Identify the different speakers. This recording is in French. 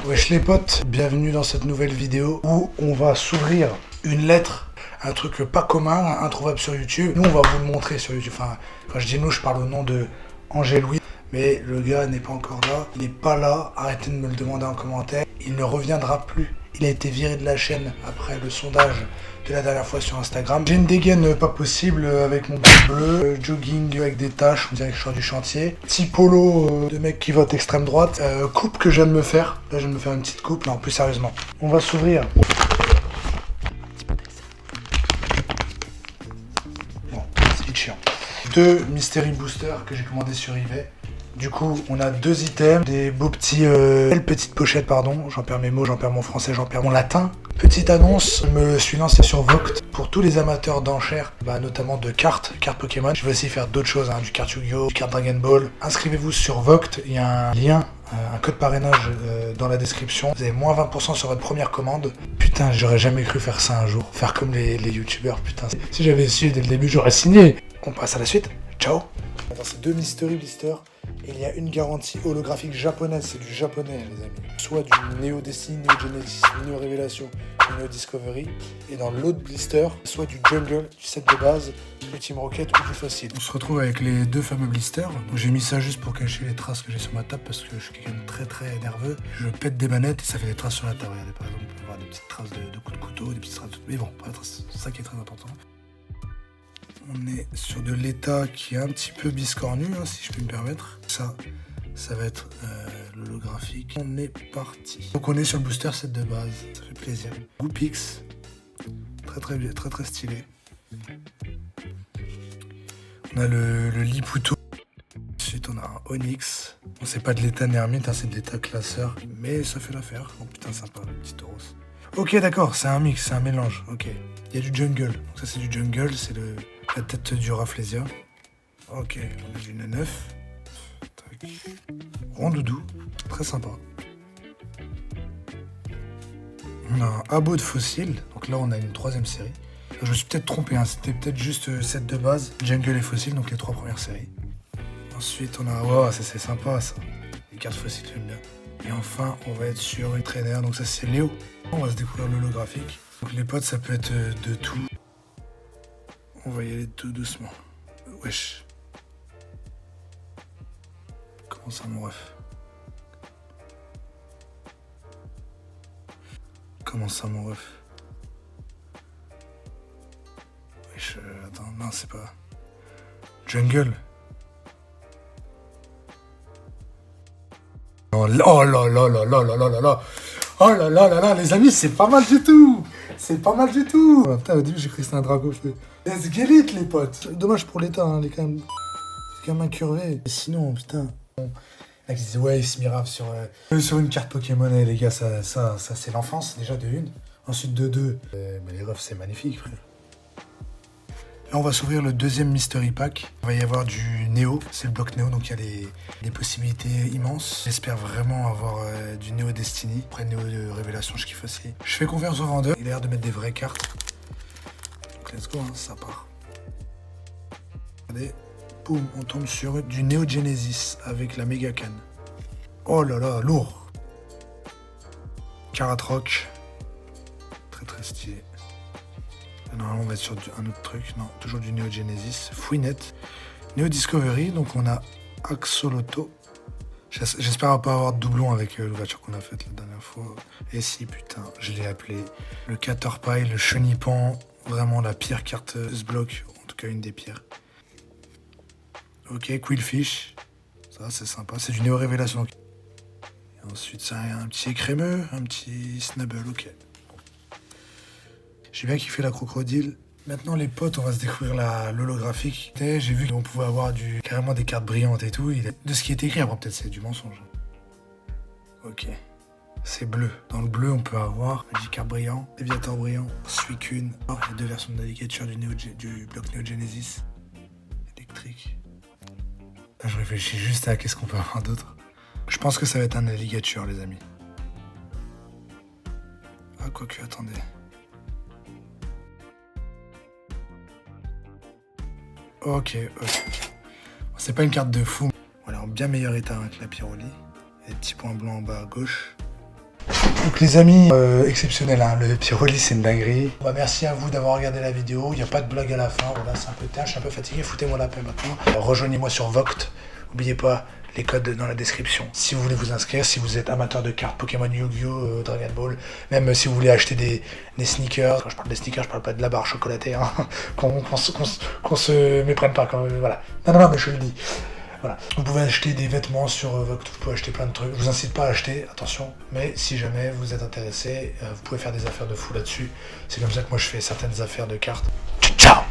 Speaker 1: Wesh les potes, bienvenue dans cette nouvelle vidéo où on va s'ouvrir une lettre, un truc pas commun, introuvable sur YouTube. Nous on va vous le montrer sur YouTube, enfin quand je dis nous je parle au nom de Angel Louis, mais le gars n'est pas encore là, il n'est pas là, arrêtez de me le demander en commentaire, il ne reviendra plus. Il a été viré de la chaîne après le sondage de la dernière fois sur Instagram. J'ai une dégaine pas possible avec mon pull bleu, jogging avec des taches, on dirait que je sors du chantier. Petit polo de mec qui vote extrême droite. Coupe que je viens de me faire. Là je viens de me faire une petite coupe, non plus sérieusement. On va s'ouvrir. Bon, c'est vite chiant. 2 Mystery Boosters que j'ai commandé sur eBay. Du coup, on a 2 items, des beaux petits, petites pochettes, pardon. J'en perds mes mots, j'en perds mon français, j'en perds mon latin. Petite annonce, je me suis lancé sur Vogt pour tous les amateurs d'enchères, notamment de cartes Pokémon. Je vais aussi faire d'autres choses, du carte Yu-Gi-Oh, du carte Dragon Ball. Inscrivez-vous sur Vogt, il y a un lien, un code parrainage dans la description. Vous avez moins 20% sur votre première commande. Putain, j'aurais jamais cru faire ça un jour. Faire comme les youtubeurs, putain. Si j'avais su dès le début, j'aurais signé. On passe à la suite. Ciao. Dans ces 2 Mystery Blisters, il y a une garantie holographique japonaise, c'est du japonais les amis. Soit du Neo Destiny, Neo Genesis, Neo Révélation, Neo Discovery. Et dans l'autre blister, soit du Jungle, du set de base, du Team Rocket ou du Fossil. On se retrouve avec les 2 fameux blisters. J'ai mis ça juste pour cacher les traces que j'ai sur ma table parce que je suis quelqu'un de très nerveux. Je pète des manettes et ça fait des traces sur la table. Regardez par exemple, on peut voir des petites traces de coups de couteau, des petites traces de... Mais bon, c'est ça qui est très important. On est sur de l'état qui est un petit peu biscornu, si je peux me permettre. Ça va être l'holographique. On est parti. Donc on est sur le booster set de base. Ça fait plaisir. Goopix. Très stylé. On a le Liputo. Ensuite on a un Onyx. Bon, c'est pas de l'état Nermite, c'est de l'état classeur. Mais ça fait l'affaire. Oh putain sympa le petit Tauros. Ok d'accord, c'est un mix, c'est un mélange. Ok. Il y a du jungle. Donc ça c'est du jungle, c'est la tête du Rafflesia. Ok, on a du 9. Rondoudou, très sympa. On a un abo de fossiles. Donc là on a une 3e série. Je me suis peut-être trompé, c'était peut-être juste set de base. Jungle et fossiles, donc les 3 premières séries. Ensuite on a... Wow, ça c'est sympa ça. Les cartes fossiles, j'aime bien. Et enfin on va être sur une traîneur, donc ça c'est Léo. On va se découvrir l'holographique. Donc les potes ça peut être de tout. On va y aller tout doucement. Wesh. Comment ça mon ref? Comment ça mon ref? Wesh, attends, non c'est pas... Jungle. Oh là là là là là là là là. Oh là là là là, les amis, c'est pas mal du tout. C'est pas mal du tout. Putain, au début, j'ai cru que c'était un dragon. Let's get it, les potes. Dommage pour l'état, il est quand même incurvé. Et sinon, putain... Là, ils disaient, ouais, il se mirave sur une carte Pokémon. Et les gars, ça c'est l'enfance, déjà, de 1. Ensuite, de 2. Mais les refs, c'est magnifique, frère. Là, on va s'ouvrir le 2e Mystery Pack. Il va y avoir du Néo, c'est le bloc Néo, donc il y a des possibilités immenses. J'espère vraiment avoir du Neo Destiny. Après Neo de Révélation, je kiffe aussi. Je fais confiance au vendeur, il a l'air de mettre des vraies cartes. Donc let's go, ça part. Regardez, boum, on tombe sur du Neo Genesis avec la méga canne. Oh là là, lourd. Karatroc. Très stylé. Normalement, on va être sur un autre truc. Non, toujours du Neo Genesis. Fouinette. Neo Discovery. Donc, on a Axolotl. J'espère pas avoir de doublon avec l'ouverture qu'on a faite la dernière fois. Et si, putain, je l'ai appelé. Le Caterpie, le Chenipan. Vraiment la pire carte ce bloc. En tout cas, une des pires. Ok, Quillfish. Ça, c'est sympa. C'est du Néo Révélation. Et ensuite, ça a un petit écrémeux. Un petit Snubble. Ok. J'ai bien kiffé la crocodile. Maintenant les potes, on va se découvrir l'holographique. J'ai vu qu'on pouvait avoir carrément des cartes brillantes et tout. De ce qui est écrit, après peut-être c'est du mensonge. Ok. C'est bleu. Dans le bleu, on peut avoir Magikarp brillant, Léviator brillant, Suicune. Oh, il y a 2 versions de Alligator du bloc Neo Genesis. Électrique. Là, je réfléchis juste à qu'est-ce qu'on peut avoir d'autre. Je pense que ça va être un Alligator, les amis. Ah, quoique, attendez. Ok. C'est pas une carte de fou. Voilà, en bien meilleur état que la Pyroli. Et des petits points blancs en bas à gauche. Donc les amis, exceptionnel, hein, le Piroli c'est une dinguerie. Bah, merci à vous d'avoir regardé la vidéo, il n'y a pas de blague à la fin, voilà, c'est un peu tard, je suis un peu fatigué, foutez-moi la paix maintenant. Rejoignez-moi sur Voct, n'oubliez pas les codes dans la description. Si vous voulez vous inscrire, si vous êtes amateur de cartes Pokémon, Yu-Gi-Oh, Dragon Ball, même si vous voulez acheter des sneakers, quand je parle des sneakers, je parle pas de la barre chocolatée, hein, qu'on se méprenne pas quand même, voilà. Non, mais je le dis. Voilà. Vous pouvez acheter des vêtements sur Vogt, vous pouvez acheter plein de trucs. Je vous incite pas à acheter, attention, mais si jamais vous êtes intéressé, vous pouvez faire des affaires de fou là-dessus. C'est comme ça que moi je fais certaines affaires de cartes. Ciao!